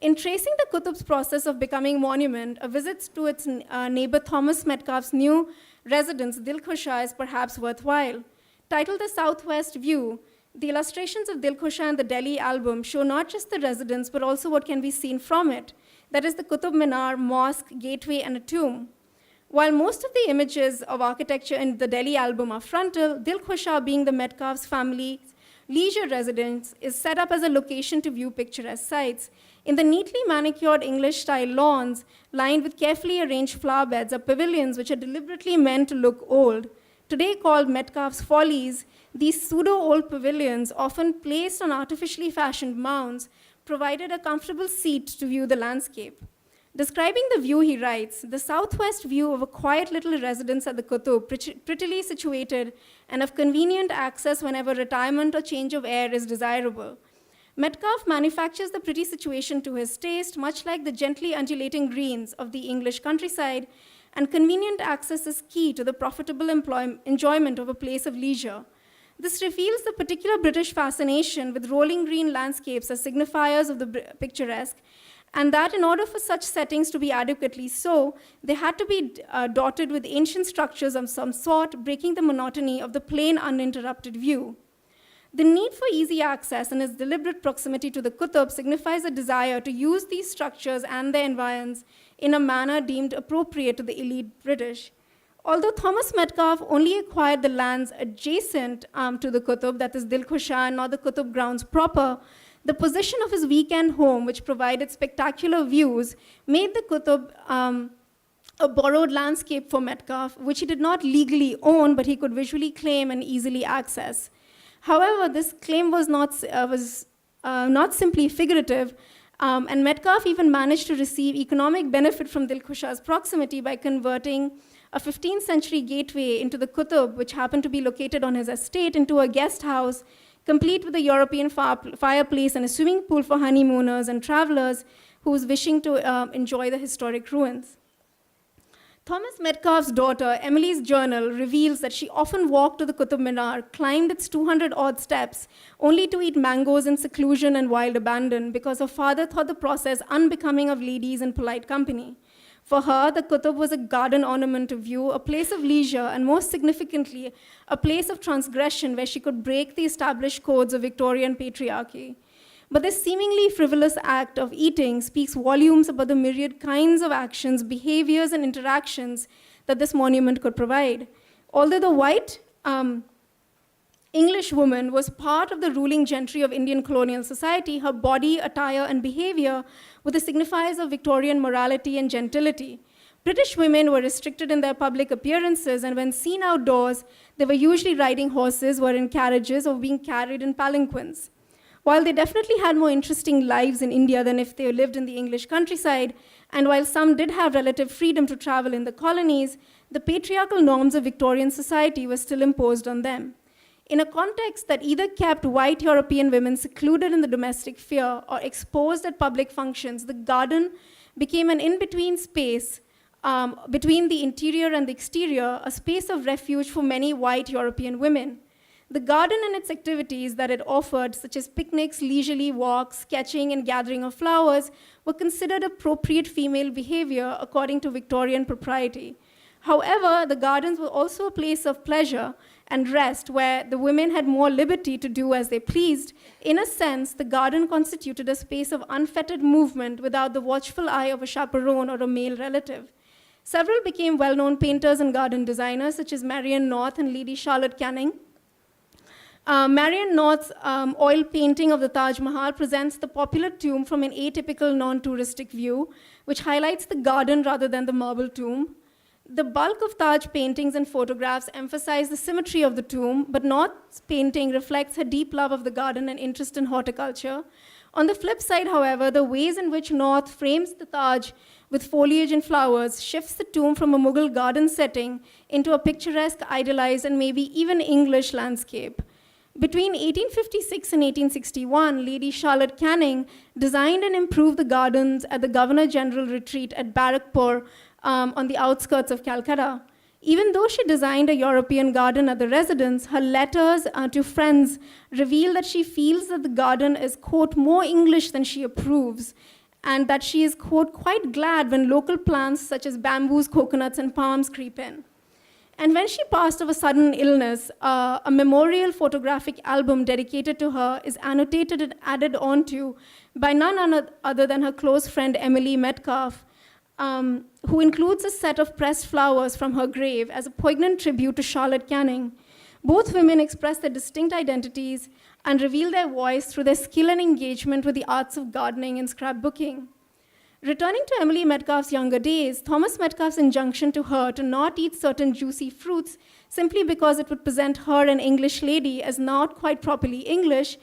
In tracing the Qutb's process of becoming monument, a visit to its neighbor Thomas Metcalfe's new residence, Dilkhusha, is perhaps worthwhile. Titled The Southwest View, the illustrations of Dilkhusha in the Delhi album show not just the residence, but also what can be seen from it. That is the Qutb Minar, mosque, gateway, and a tomb. While most of the images of architecture in the Delhi album are frontal, Dilkhusha, being the Metcalfe's family's leisure residence, is set up as a location to view picturesque sites. In the neatly manicured English-style lawns, lined with carefully arranged flower beds, are pavilions which are deliberately meant to look old. Today called Metcalfe's Follies, these pseudo-old pavilions, often placed on artificially fashioned mounds, provided a comfortable seat to view the landscape. Describing the view, he writes, "The southwest view of a quiet little residence at the Qutb, prettily situated and of convenient access whenever retirement or change of air is desirable. Metcalfe manufactures the pretty situation to his taste, much like the gently undulating greens of the English countryside, and convenient access is key to the profitable enjoyment of a place of leisure. This reveals the particular British fascination with rolling green landscapes as signifiers of the picturesque, and that in order for such settings to be adequately so, they had to be dotted with ancient structures of some sort, breaking the monotony of the plain, uninterrupted view. The need for easy access and its deliberate proximity to the Qutb signifies a desire to use these structures and their environs in a manner deemed appropriate to the elite British. Although Thomas Metcalfe only acquired the lands adjacent to the Qutb, that is Dilkhusha, and not the Qutb grounds proper, the position of his weekend home, which provided spectacular views, made the Qutb a borrowed landscape for Metcalfe, which he did not legally own, but he could visually claim and easily access. However, this claim was not simply figurative, and Metcalfe even managed to receive economic benefit from Dilkhusha's proximity by converting a 15th century gateway into the Qutb, which happened to be located on his estate, into a guest house, complete with a European fireplace and a swimming pool for honeymooners and travelers who was wishing to enjoy the historic ruins. Thomas Metcalfe's daughter, Emily's journal, reveals that she often walked to the Qutb Minar, climbed its 200-odd steps, only to eat mangoes in seclusion and wild abandon, because her father thought the process unbecoming of ladies in polite company. For her, the Qutb was a garden ornament to view, a place of leisure, and most significantly, a place of transgression where she could break the established codes of Victorian patriarchy. But this seemingly frivolous act of eating speaks volumes about the myriad kinds of actions, behaviors, and interactions that this monument could provide. Although the white English woman was part of the ruling gentry of Indian colonial society, her body, attire, and behavior were the signifiers of Victorian morality and gentility. British women were restricted in their public appearances, and when seen outdoors, they were usually riding horses, were in carriages, or being carried in palanquins. While they definitely had more interesting lives in India than if they lived in the English countryside, and while some did have relative freedom to travel in the colonies, the patriarchal norms of Victorian society were still imposed on them. In a context that either kept white European women secluded in the domestic sphere or exposed at public functions, the garden became an in-between space between the interior and the exterior, a space of refuge for many white European women. The garden and its activities that it offered, such as picnics, leisurely walks, sketching, and gathering of flowers, were considered appropriate female behavior according to Victorian propriety. However, the gardens were also a place of pleasure and rest where the women had more liberty to do as they pleased. In a sense, the garden constituted a space of unfettered movement without the watchful eye of a chaperone or a male relative. Several became well-known painters and garden designers, such as Marion North and Lady Charlotte Canning. Marion North's oil painting of the Taj Mahal presents the popular tomb from an atypical non-touristic view, which highlights the garden rather than the marble tomb. The bulk of Taj paintings and photographs emphasize the symmetry of the tomb, but North's painting reflects her deep love of the garden and interest in horticulture. On the flip side, however, the ways in which North frames the Taj with foliage and flowers shifts the tomb from a Mughal garden setting into a picturesque, idealized, and maybe even English landscape. Between 1856 and 1861, Lady Charlotte Canning designed and improved the gardens at the Governor General Retreat at Barrackpore on the outskirts of Calcutta. Even though she designed a European garden at the residence, her letters to friends reveal that she feels that the garden is, quote, more English than she approves, and that she is, quote, quite glad when local plants such as bamboos, coconuts, and palms creep in. And when she passed of a sudden illness, a memorial photographic album dedicated to her is annotated and added onto by none other than her close friend Emily Metcalfe, who includes a set of pressed flowers from her grave as a poignant tribute to Charlotte Canning. Both women express their distinct identities and reveal their voice through their skill and engagement with the arts of gardening and scrapbooking. Returning to Emily Metcalfe's younger days, Thomas Metcalfe's injunction to her to not eat certain juicy fruits simply because it would present her, an English lady, as not quite properly English,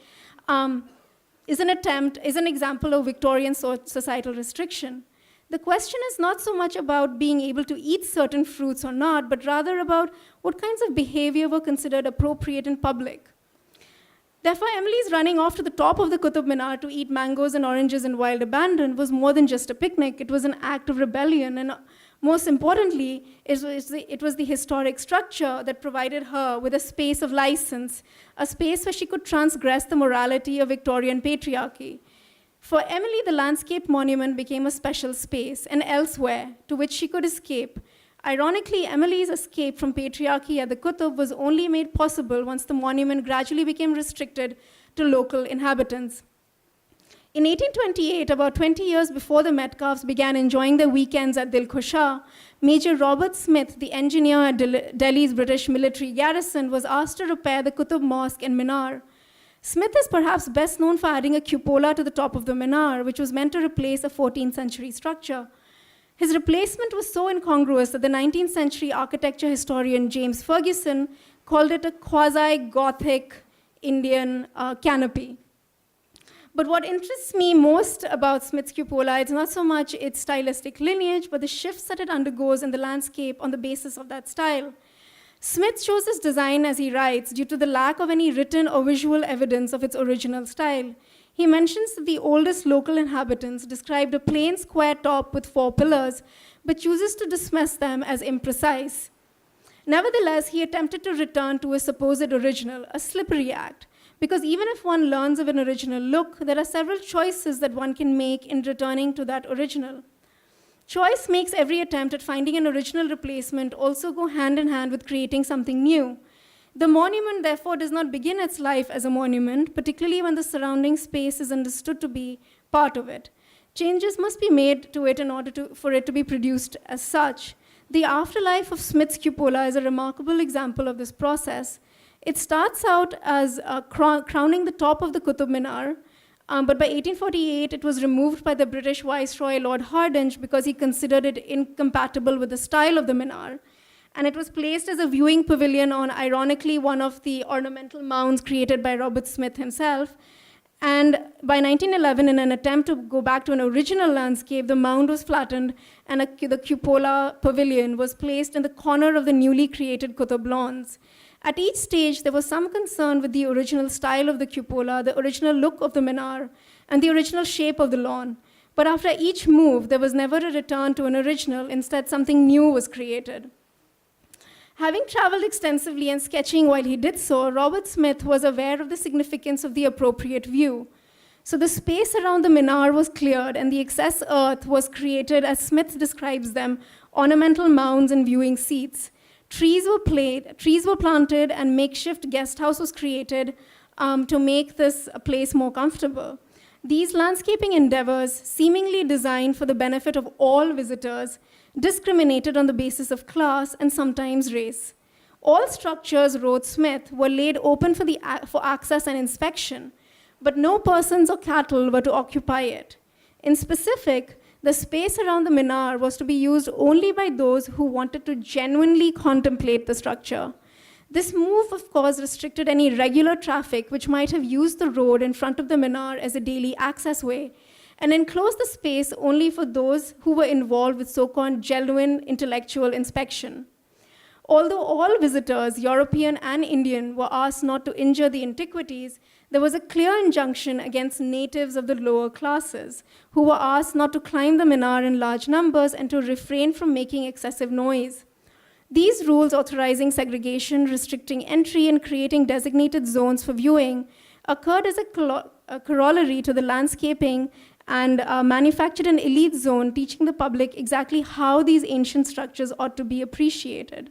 is an example of Victorian societal restriction. The question is not so much about being able to eat certain fruits or not, but rather about what kinds of behavior were considered appropriate in public. Therefore, Emily's running off to the top of the Qutb Minar to eat mangoes and oranges in wild abandon was more than just a picnic. It was an act of rebellion, and most importantly, it was the historic structure that provided her with a space of license, a space where she could transgress the morality of Victorian patriarchy. For Emily, the landscape monument became a special space, an elsewhere to which she could escape. Ironically, Emily's escape from patriarchy at the Qutb was only made possible once the monument gradually became restricted to local inhabitants. In 1828, about 20 years before the Metcalfes began enjoying their weekends at Dilkusha, Major Robert Smith, the engineer at Delhi's British military garrison, was asked to repair the Qutb Mosque and Minar. Smith is perhaps best known for adding a cupola to the top of the Minar, which was meant to replace a 14th century structure. His replacement was so incongruous that the 19th century architecture historian James Ferguson called it a quasi-Gothic Indian canopy. But what interests me most about Smith's cupola is not so much its stylistic lineage, but the shifts that it undergoes in the landscape on the basis of that style. Smith chose this design, as he writes, due to the lack of any written or visual evidence of its original style. He mentions that the oldest local inhabitants described a plain square top with 4 pillars, but chooses to dismiss them as imprecise. Nevertheless, he attempted to return to his supposed original, a slippery act, because even if one learns of an original look, there are several choices that one can make in returning to that original. Choice makes every attempt at finding an original replacement also go hand in hand with creating something new. The monument, therefore, does not begin its life as a monument, particularly when the surrounding space is understood to be part of it. Changes must be made to it in order for it to be produced as such. The afterlife of Smith's cupola is a remarkable example of this process. It starts out as crowning the top of the Qutb Minar, but by 1848, it was removed by the British Viceroy Lord Hardinge because he considered it incompatible with the style of the Minar. And it was placed as a viewing pavilion on, ironically, one of the ornamental mounds created by Robert Smith himself. And by 1911, in an attempt to go back to an original landscape, the mound was flattened and the cupola pavilion was placed in the corner of the newly created Qutb lawns. At each stage, there was some concern with the original style of the cupola, the original look of the minar, and the original shape of the lawn. But after each move, there was never a return to an original. Instead, something new was created. Having traveled extensively and sketching while he did so, Robert Smith was aware of the significance of the appropriate view. So the space around the minar was cleared, and the excess earth was created, as Smith describes them, ornamental mounds and viewing seats. Trees were planted, and makeshift guest house was created to make this place more comfortable. These landscaping endeavors, seemingly designed for the benefit of all visitors, discriminated on the basis of class and sometimes race. All structures, wrote Smith, were laid open for access and inspection, but no persons or cattle were to occupy it. In specific, the space around the minar was to be used only by those who wanted to genuinely contemplate the structure. This move, of course, restricted any regular traffic which might have used the road in front of the minar as a daily access way, and enclosed the space only for those who were involved with so-called genuine intellectual inspection. Although all visitors, European and Indian, were asked not to injure the antiquities, there was a clear injunction against natives of the lower classes, who were asked not to climb the minar in large numbers and to refrain from making excessive noise. These rules authorizing segregation, restricting entry, and creating designated zones for viewing occurred as a corollary to the landscaping and manufactured an elite zone teaching the public exactly how these ancient structures ought to be appreciated.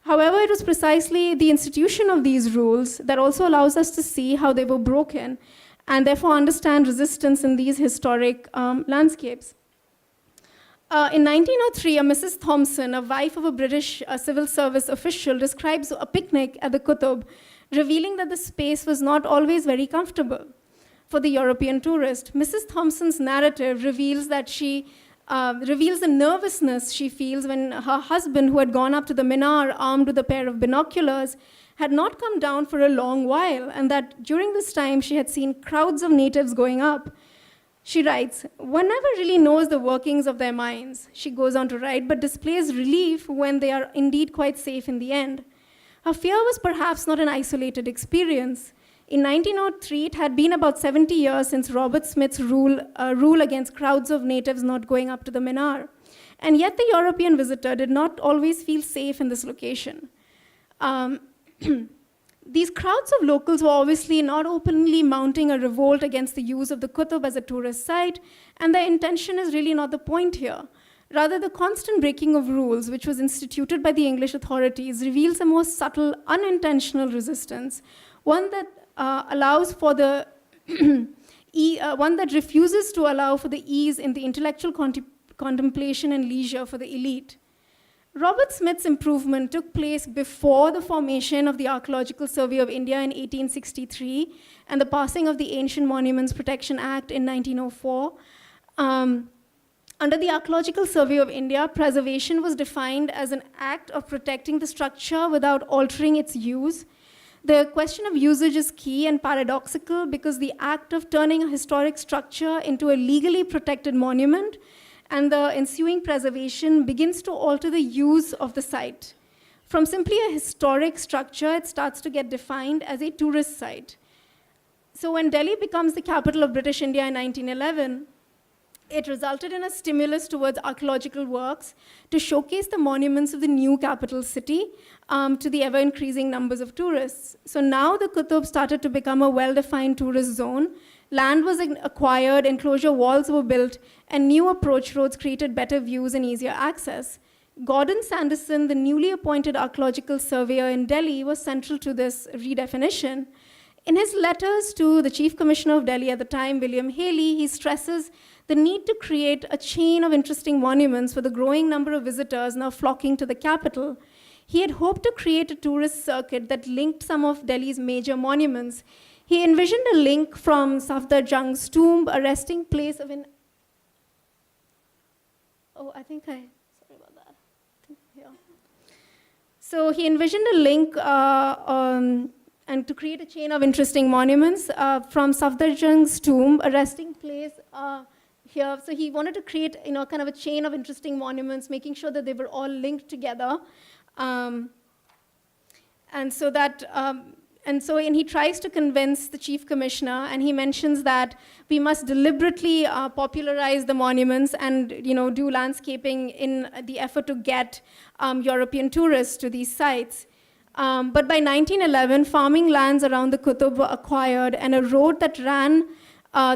However, it was precisely the institution of these rules that also allows us to see how they were broken and therefore understand resistance in these historic landscapes. In 1903, a Mrs. Thompson, a wife of a British civil service official, describes a picnic at the Qutb, revealing that the space was not always very comfortable for the European tourist. Mrs. Thompson's narrative reveals that reveals the nervousness she feels when her husband, who had gone up to the minar armed with a pair of binoculars, had not come down for a long while, and that during this time she had seen crowds of natives going up. She writes, "One never really knows the workings of their minds," she goes on to write, but displays relief when they are indeed quite safe in the end. Her fear was perhaps not an isolated experience. In 1903, it had been about 70 years since Robert Smith's rule against crowds of natives not going up to the minar. And yet the European visitor did not always feel safe in this location. These crowds of locals were obviously not openly mounting a revolt against the use of the Qutb as a tourist site, and their intention is really not the point here. Rather, the constant breaking of rules, which was instituted by the English authorities, reveals a more subtle, unintentional resistance, one that allows for the one that refuses to allow for the ease in the intellectual contemplation and leisure for the elite. Robert Smith's improvement took place before the formation of the Archaeological Survey of India in 1863 and the passing of the Ancient Monuments Protection Act in 1904. Under the Archaeological Survey of India, preservation was defined as an act of protecting the structure without altering its use. The question of usage is key and paradoxical because the act of turning a historic structure into a legally protected monument and the ensuing preservation begins to alter the use of the site. From simply a historic structure, it starts to get defined as a tourist site. So when Delhi becomes the capital of British India in 1911, it resulted in a stimulus towards archaeological works to showcase the monuments of the new capital city to the ever-increasing numbers of tourists. So now the Qutb started to become a well-defined tourist zone. Land was acquired, enclosure walls were built, and new approach roads created better views and easier access. Gordon Sanderson, the newly appointed archaeological surveyor in Delhi, was central to this redefinition. In his letters to the Chief Commissioner of Delhi at the time, William Haley, he stresses the need to create a chain of interesting monuments for the growing number of visitors now flocking to the capital. He had hoped to create a tourist circuit that linked some of Delhi's major monuments. He envisioned a link from Safdarjung's tomb, a resting place of an... Oh, sorry about that. Yeah. So he envisioned a link and to create a chain of interesting monuments from Safdarjung's tomb, a resting place here. So he wanted to create, kind of a chain of interesting monuments, making sure that they were all linked together. And so that And he tries to convince the chief commissioner, and he mentions that we must deliberately popularize the monuments and do landscaping in the effort to get European tourists to these sites. But by 1911, farming lands around the Qutb were acquired, and a road that ran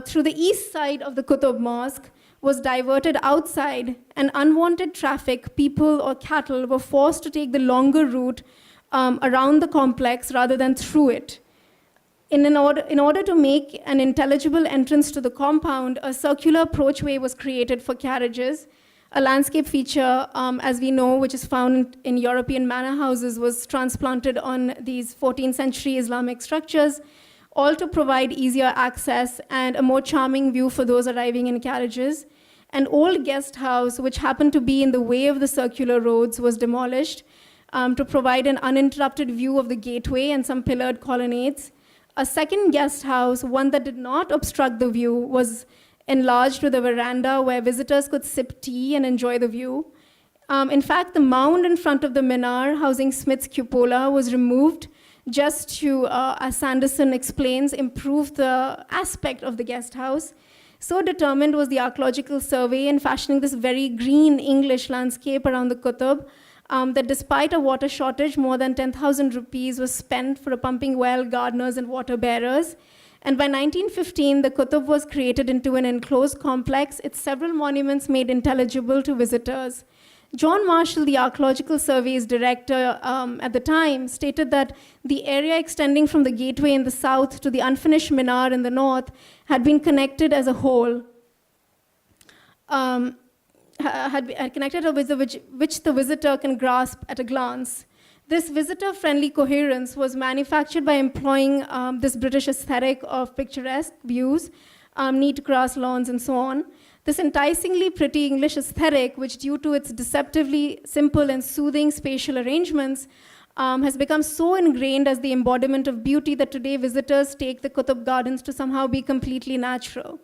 through the east side of the Cathode Mosque was diverted outside, and unwanted traffic, people or cattle, were forced to take the longer route around the complex rather than through it. In order to make an intelligible entrance to the compound, a circular approachway was created for carriages. A landscape feature, as we know, which is found in European manor houses, was transplanted on these 14th century Islamic structures, all to provide easier access and a more charming view for those arriving in carriages. An old guest house, which happened to be in the way of the circular roads, was demolished to provide an uninterrupted view of the gateway and some pillared colonnades. A second guest house, one that did not obstruct the view, was enlarged with a veranda where visitors could sip tea and enjoy the view. In fact, the mound in front of the minar housing Smith's cupola was removed just to, as Sanderson explains, improve the aspect of the guest house. So determined was the archaeological survey in fashioning this very green English landscape around the Qutb, that despite a water shortage, more than 10,000 rupees was spent for a pumping well, gardeners, and water bearers. And by 1915, the Qutb was created into an enclosed complex, its several monuments made intelligible to visitors. John Marshall, the Archaeological Survey's director at the time, stated that the area extending from the gateway in the south to the unfinished minar in the north had been connected as a whole. Had connected which the visitor can grasp at a glance. This visitor-friendly coherence was manufactured by employing this British aesthetic of picturesque views, neat grass lawns, and so on. This enticingly pretty English aesthetic, which due to its deceptively simple and soothing spatial arrangements, has become so ingrained as the embodiment of beauty that today visitors take the Qutb Gardens to somehow be completely natural.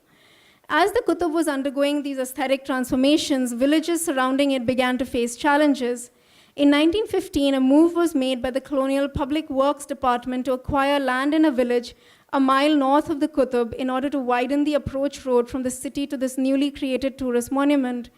As the Qutb was undergoing these aesthetic transformations, villages surrounding it began to face challenges. In 1915, a move was made by the Colonial Public Works Department to acquire land in a village a mile north of the Qutb in order to widen the approach road from the city to this newly created tourist monument.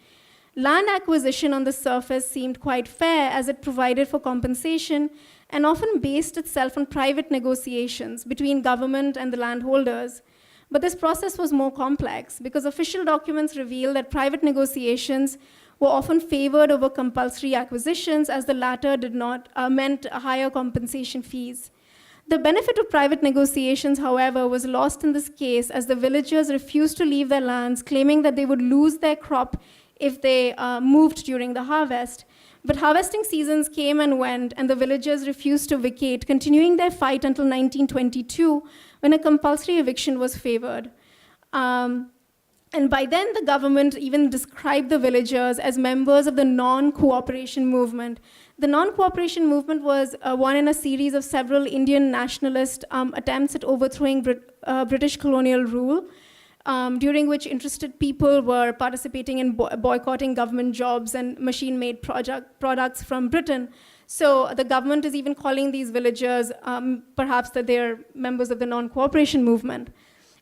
Land acquisition on the surface seemed quite fair as it provided for compensation and often based itself on private negotiations between government and the landholders. But this process was more complex because official documents reveal that private negotiations were often favored over compulsory acquisitions, as the latter did not meant higher compensation fees. The benefit of private negotiations, however, was lost in this case as the villagers refused to leave their lands, claiming that they would lose their crop if they moved during the harvest. But harvesting seasons came and went, and the villagers refused to vacate, continuing their fight until 1922, when a compulsory eviction was favored. And by then, the government even described the villagers as members of the non-cooperation movement. The non-cooperation movement was one in a series of several Indian nationalist attempts at overthrowing British colonial rule, during which interested people were participating in boycotting government jobs and machine-made products from Britain. So the government is even calling these villagers perhaps that they're members of the non-cooperation movement.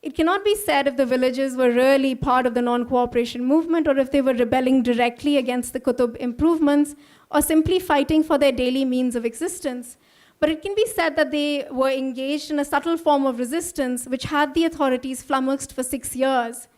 It cannot be said if the villagers were really part of the non-cooperation movement or if they were rebelling directly against the Qutb improvements or simply fighting for their daily means of existence. But it can be said that they were engaged in a subtle form of resistance which had the authorities flummoxed for 6 years.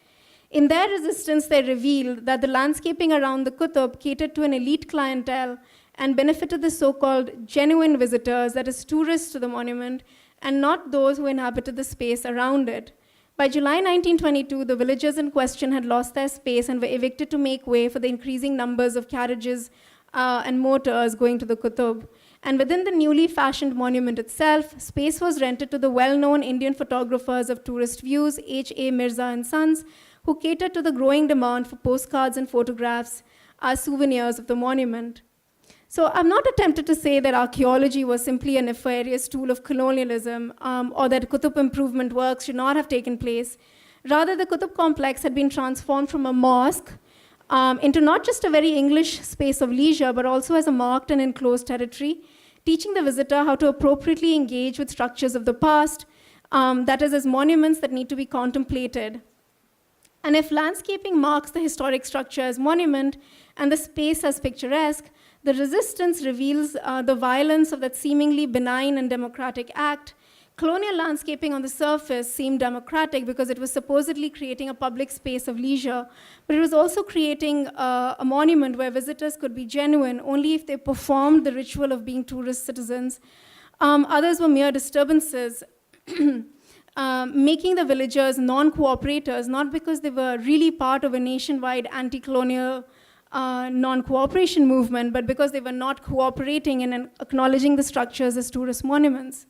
In their resistance, they revealed that the landscaping around the Qutb catered to an elite clientele and benefited the so-called genuine visitors, that is, tourists to the monument, and not those who inhabited the space around it. By July 1922, the villagers in question had lost their space and were evicted to make way for the increasing numbers of carriages and motors going to the Qutb. And within the newly fashioned monument itself, space was rented to the well-known Indian photographers of tourist views, H.A. Mirza and Sons, who catered to the growing demand for postcards and photographs as souvenirs of the monument. So I'm not attempted to say that archaeology was simply a nefarious tool of colonialism or that Qutb improvement works should not have taken place. Rather, the Qutb complex had been transformed from a mosque into not just a very English space of leisure, but also as a marked and enclosed territory. teaching the visitor how to appropriately engage with structures of the past, that is, as monuments that need to be contemplated. And if landscaping marks the historic structure as monument and the space as picturesque, the resistance reveals the violence of that seemingly benign and democratic act. Colonial landscaping on the surface seemed democratic because it was supposedly creating a public space of leisure, but it was also creating a monument where visitors could be genuine only if they performed the ritual of being tourist citizens. Others were mere disturbances, making the villagers non-cooperators, not because they were really part of a nationwide anti-colonial non-cooperation movement, but because they were not cooperating in acknowledging the structures as tourist monuments.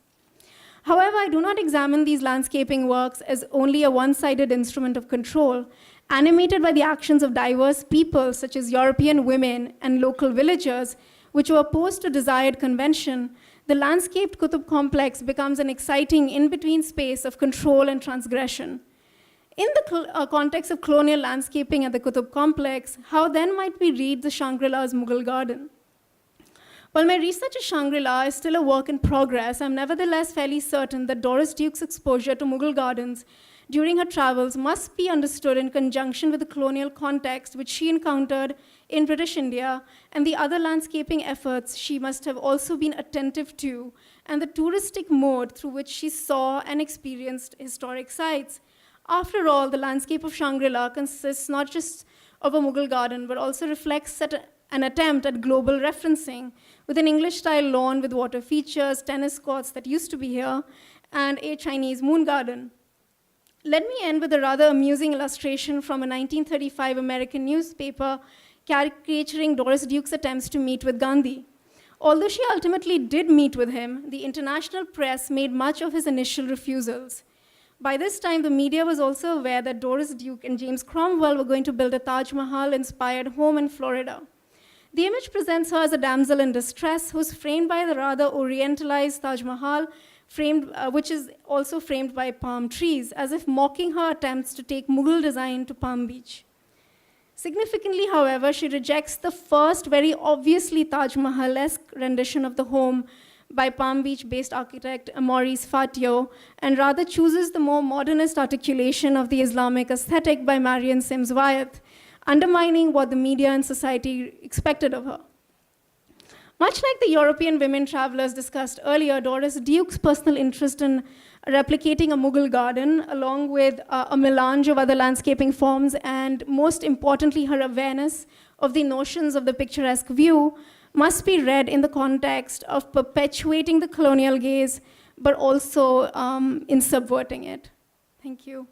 However, I do not examine these landscaping works as only a one-sided instrument of control, animated by the actions of diverse people, such as European women and local villagers, which were opposed to desired convention. The landscaped Qutb complex becomes an exciting in-between space of control and transgression. In the context of colonial landscaping at the Qutb complex, how then might we read the Shangri-La's Mughal garden? While my research at Shangri-La is still a work in progress, I'm nevertheless fairly certain that Doris Duke's exposure to Mughal gardens during her travels must be understood in conjunction with the colonial context which she encountered in British India and the other landscaping efforts she must have also been attentive to, and the touristic mode through which she saw and experienced historic sites. After all, the landscape of Shangri-La consists not just of a Mughal garden, but also reflects an attempt at global referencing, with an English-style lawn with water features, tennis courts that used to be here, and a Chinese moon garden. Let me end with a rather amusing illustration from a 1935 American newspaper caricaturing Doris Duke's attempts to meet with Gandhi. Although she ultimately did meet with him, the international press made much of his initial refusals. By this time, the media was also aware that Doris Duke and James Cromwell were going to build a Taj Mahal-inspired home in Florida. The image presents her as a damsel in distress who's framed by the rather orientalized Taj Mahal, which is also framed by palm trees, as if mocking her attempts to take Mughal design to Palm Beach. Significantly, however, she rejects the first very obviously Taj Mahal-esque rendition of the home by Palm Beach-based architect Maurice Fatio, and rather chooses the more modernist articulation of the Islamic aesthetic by Marion Sims Wyeth, undermining what the media and society expected of her. Much like the European women travelers discussed earlier, Doris Duke's personal interest in replicating a Mughal garden, along with a melange of other landscaping forms, and most importantly, her awareness of the notions of the picturesque view, must be read in the context of perpetuating the colonial gaze, but also in subverting it. Thank you.